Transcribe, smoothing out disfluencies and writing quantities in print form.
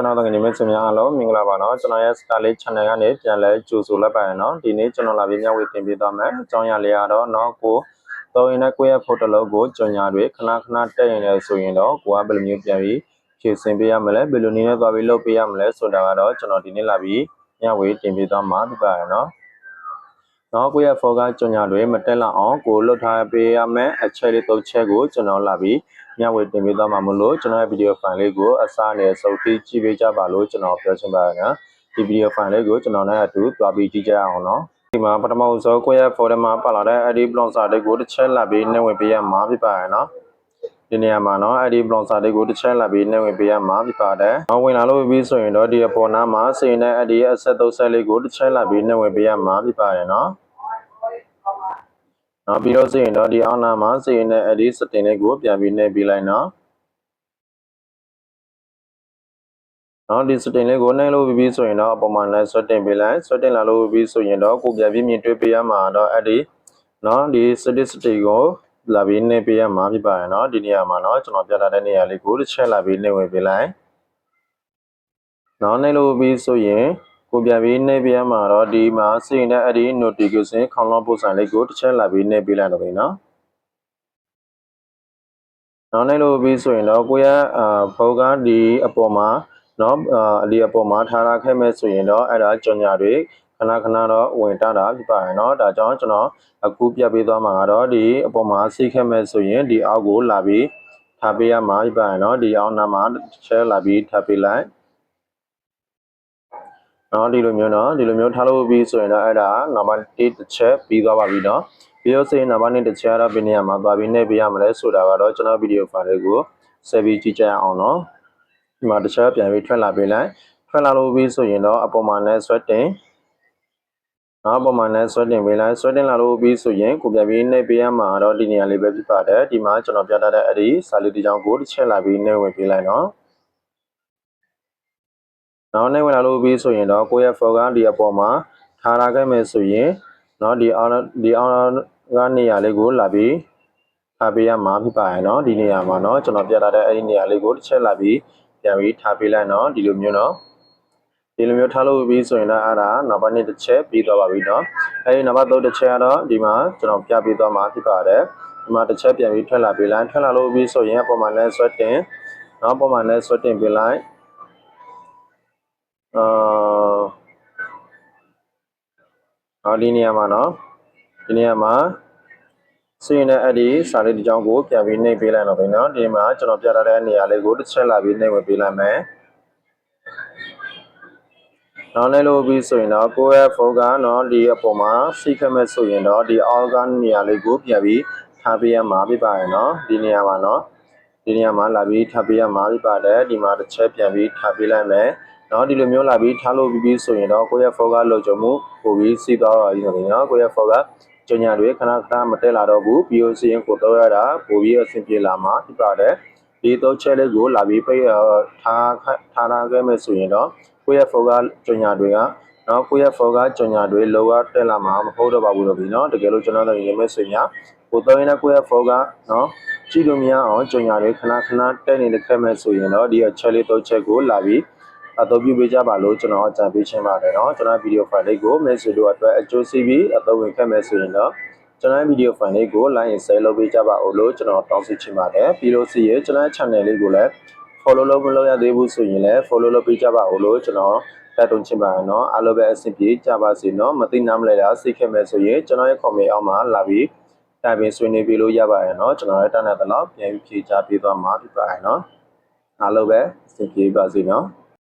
ကျွန်တော်တို့ကနေမဲ့စများအားလုံးမင်္ဂလာပါနော်ကျွန်တော်ရဲ့ Starlit Channel ကနေပြန်လဲကြိုဆိုလိုက်ပါရနော်ဒီနေ့ကျွန်တော်လာပြီးမျှဝေတင်ပြသွားမယ်အကြောင်းအရာလေးကတော့နော်ကိုတော်ရင်နဲ့ကိုယ့်ရဲ့ photo လို့ကိုကြော်ညာတွေခဏခဏတက်ရင်လည်းဆိုရင်တော့ကိုကဘယ်လိုမျိုးပြန်ပြီးဖြည့်ဆင်းပေးရမလဲဘယ်လိုနည်းနဲ့သွားပြီးလုပ်ပေးရမလဲဆိုတာကတော့ကျွန်တော်ဒီနေ့လာပြီးမျှဝေတင်ပြသွားမှာဖြစ်ပါရနော်နော်ကိုယ့်ရဲ့ focus ကြော်ညာတွေမတက်လောက်အောင်ကိုလှုပ်ထားပေးရမယ်အချက်လေး၃ချက်ကိုကျွန်တော်လာပြီးမျှဝေတင်ပြသွားမှာမလို့ကျွန်တော်ရဲ့ video file လေးကိုအစားနဲ့စုပ်ပြီးကြည့်ပေးကြပါလို့ကျွန်တော်ပြောချင်ပါတယ်နော်ဒီ video file လေးကိုကျွန်တော်နဲ့အတူတွားပြီးကြည့်ကြအောင်နော်ဒီမှာပထမဆုံးကိုယ့်ရဲ့ folder မှာပါလာတဲ့ edit browser လေးကိုတစ်ချက်လာပြီးနှိပ်ဝင်ပေးရမှာဖြစ်ပါတယ်နော်ဒီနေရာမှာနော် edit browser လေးကိုတစ်ချက်လာပြီးနှိပ်ဝင်ပေးရမှာဖြစ်ပါတယ်။ဝင်လာလို့ပြီးဆိုရင်တော့ဒီအပေါ်နားမှာစရင်တဲ့ edit asset သုံးဆက်လေးကိုတစ်ချက်လာပြီးနှိပ်ဝင်ပေးရမှာဖြစ်ပါတယ်နော်နောက်ပြီးတော့ဆိုရင်တော့ဒီအောက်နားမှာစရင်တဲ့ edit setting လေးကိုပြန်ပြီးနှိပ်ပေးလိုက်နော်နော်ဒီ setting လေးကိုနှိပ်လို့ပြီးဆိုရင်တော့အပေါ်မှာလည်း setting ပေးလိုက် setting လာလို့ပြီးဆိုရင်တော့ကိုပြန်ပြီးမြင်တွေ့ပေးရမှာတော့ edit နော်ဒီ setting ကိုလာပြီးနှိပ်ပေးရမှာဖြစ်ပါတယ်နော်ဒီနေရာမှာနော်ကျွန်တော်ပြထားတဲ့နေရာလေးကိုတစ်ချက်လာပြီးနှိပ်ဝင်ပေးလိုက်နော်နှိပ်လို့ပြီးဆိုရင်ကိုပြန်ပြီးနှိပ်ပေးရမှာတော့ဒီမှာစရင်တဲ့ edit notification ခေါင်းလောင်းပို့ဆိုင်လေးကိုတစ်ချက်လာပြီးနှိပ်ပေးလိုက်တော့ပြီနော်နောက်နှိပ်လို့ပြီးဆိုရင်တော့ကိုရဲ့ဖောကဒီအပေါ်မှာနော်ဒီအပေါ်မှာထားထားခဲ့မဲ့ဆိုရင်တော့အဲ့ဒါကြော်ညာတွေခဏခဏတော့ဝင်တတ်တာဖြစ်ပါတယ်เนาะဒါကြောင့်ကျွန်တော်အခုပြပေးသွားမှာကတော့ဒီအပေါ်မှာစိတ်ခဲ့မဲ့ဆိုရင်ဒီအောက်ကိုလာပြီးထားပေးရမှာဖြစ်ပါတယ်เนาะဒီအောက်နားမှာချက်လာပြီးထားပေးလိုက်เนาะဒီလိုမျိုးเนาะဒီလိုမျိုးထားလို့ပြီးဆိုရင်တော့အဲ့ဒါနံပါတ်1တစ်ချက်ပြီးသွားပါပြီเนาะပြီးတော့ဆိုရင်နံပါတ်2တစ်ချက်တော့ဘယ်နေရာမှာသွားပြီးနှိပ်ပေးရမလဲဆိုတာကတော့ကျွန်တော်ဗီဒီယိုဖိုင်လေးကိုဆက်ပြီးကြည့်ကြရအောင်เนาะဒီမှာတစ်ချက်ပြန်ပြီးထွက်လာပေးလိုက်ထွက်လာလို့ပြီးဆိုရင်တော့အပေါ်မှာနဲ့ဆွဲတင်နောက်ပုံမှန်နဲ့ဆွဲတင်ပေးလိုက်ဆွဲတင်လာလို့ပြီးဆိုရင်ကိုပြန်ပြီးနှိပ်ပေးရမှာတော့ဒီနေရာလေးပဲဖြစ်ပါတယ်ဒီမှာကျွန်တော်ပြထားတဲ့အဲ့ဒီစာလေးတစ်ကြောင်းကိုတစ်ချက်လာပြီးနှိပ်ဝင်ပေးလိုက်နော်နောက်နှိပ်ဝင်လာလို့ပြီးဆိုရင်တော့ကိုယ့်ရဲ့ focus ဒီအပေါ်မှာထားထားခဲ့မယ်ဆိုရင်နော်ဒီအောင်ကနေရာလေးကိုလာပြီးထားပေးရမှာဖြစ်ပါတယ်နော်ဒီနေရာမှာနော်ကျွန်တော်ပြထားတဲ့အဲ့ဒီနေရာလေးကိုတစ်ချက်လာပြီးပြန်ပြီးထားပေးလိုက်နော်ဒီလိုမျိုးနော်ဒီလိုမျိုးထားလို့ပြီးဆိုရင်တော့အဲ့ဒါနံပါတ်2တစ်ချက်ပြီးသွားပါပြီเนาะအဲဒီနံပါတ်3တစ်ချက်ကတော့ဒီမှာကျွန်တော်ပြပေးသွားမှာဖြစ်ပါတယ်ဒီမှာတစ်ချက်ပြန်ပြီးထွက်လာပေးလိုက်ထွက်လာလို့ပြီးဆိုရင်အပေါ်မှာလည်းဆွဲတင်နောက်အပေါ်မှာလည်းဆွဲတင်ပေးလိုက်ဒီနေရာမှာเนาะဒီနေရာမှာစရင်တဲ့အဲ့ဒီစာလေးတစ်ကြောင်းကိုပြန်ပြီးနှိပ်ပေးလိုက်တော့ခင်ဗျာဒီမှာကျွန်တော်ပြထားတဲ့နေရာလေးကိုတစ်ချက်လာပြီးနှိပ်ဝင်ပေးလိုက်မယ်နောက်လည်းလို့ပြီးဆိုရင်တော့ကိုယ့်ရဲ့ focus เนาะဒီအပေါ်မှာစိတ်ခက်မဲ့ဆိုရင်တော့ဒီ organ နေရာလေးကိုပြန်ပြီးထားပေးရမှာဖြစ်ပါတယ်เนาะဒီနေရာမှာเนาะဒီနေရာမှာလာပြီးထားပေးရမှာဖြစ်ပါတယ်ဒီမှာတစ်ချက်ပြန်ပြီးထားပေးလိုက်မယ်เนาะဒီလိုမျိုးလာပြီးထားလို့ပြီးဆိုရင်တော့ကိုယ့်ရဲ့ focus လောက်ကြုံမှုပိုပြီးစီးသွားပါပြီเนาะကိုယ့်ရဲ့ focus ကြော်ညာတွေခဏခဏမတက်လာတော့ဘူးပြီးလို့ဆိုရင်ကိုတော့ရတာပိုပြီးအဆင်ပြေလာမှာဖြစ်ပါတယ်ဒီတော့ချက်လေးကိုလာပြီးပိတ်ထားခဲ့မယ်ဆိုရင်တော့ကိုယ့်ရဲ့ focus ကြော်ညာတွေကနော်ကိုယ့်ရဲ့ focus ကြော်ညာတွေလောကတက်လာမှာမဟုတ်တော့ပါဘူးလို့ပြီနော်တကယ်လို့ကျွန်တော်တို့ရေးမဲ့ဆိုရင်ကိုတော့ရင်းနဲ့ကိုယ့်ရဲ့ focus နော်ကြည့်လို့မရအောင်ကြော်ညာတွေခဏခဏတက်နေတဲ့ခဲ့မဲ့ဆိုရင်တော့ဒီအချက်လေးတော့ချက်ကိုလာပြီးအသုံးပြုပေးကြပါလို့ကျွန်တော်အကြံပေးချင်ပါတယ်เนาะကျွန်တော်ဗီဒီယိုဖိုင်လေးကို message တို့အတွက်အကျိုးစီးပြီးအသုံးဝင်ခဲ့မယ်ဆိုရင်တော့ကျွန်တော်ဗီဒီယိုဖိုင်လေးကို like and share လုပ်ပေးကြပါဦးလို့ကျွန်တော်တောင်းဆိုချင်ပါတယ်ပြီးလို့စီရင်ကျွန်တော် channel လေးကိုလည်း follow လုပ်မလုပ်ရသေးဘူးဆိုရင်လည်း follow လုပ်ပေးကြပါဦးလို့ကျွန်တော်တိုက်တွန်းချင်ပါတယ်เนาะအားလုံးပဲအဆင်ပြေကြပါစေเนาะမသိနားမလဲတာစိတ်ခဲ့မယ်ဆိုရင်ကျွန်တော်ရဲ့ comment အောက်မှာလာပြီးတိုင်ပင်ဆွေးနွေးပေးလို့ရပါတယ်เนาะကျွန်တော်ရဲ့တန်းတဲ့တော့ပြန်ဖြေချပေးသွားမှာဖြစ်ပါတယ်เนาะအားလုံးပဲအဆင်ပြေပါစေเนาะ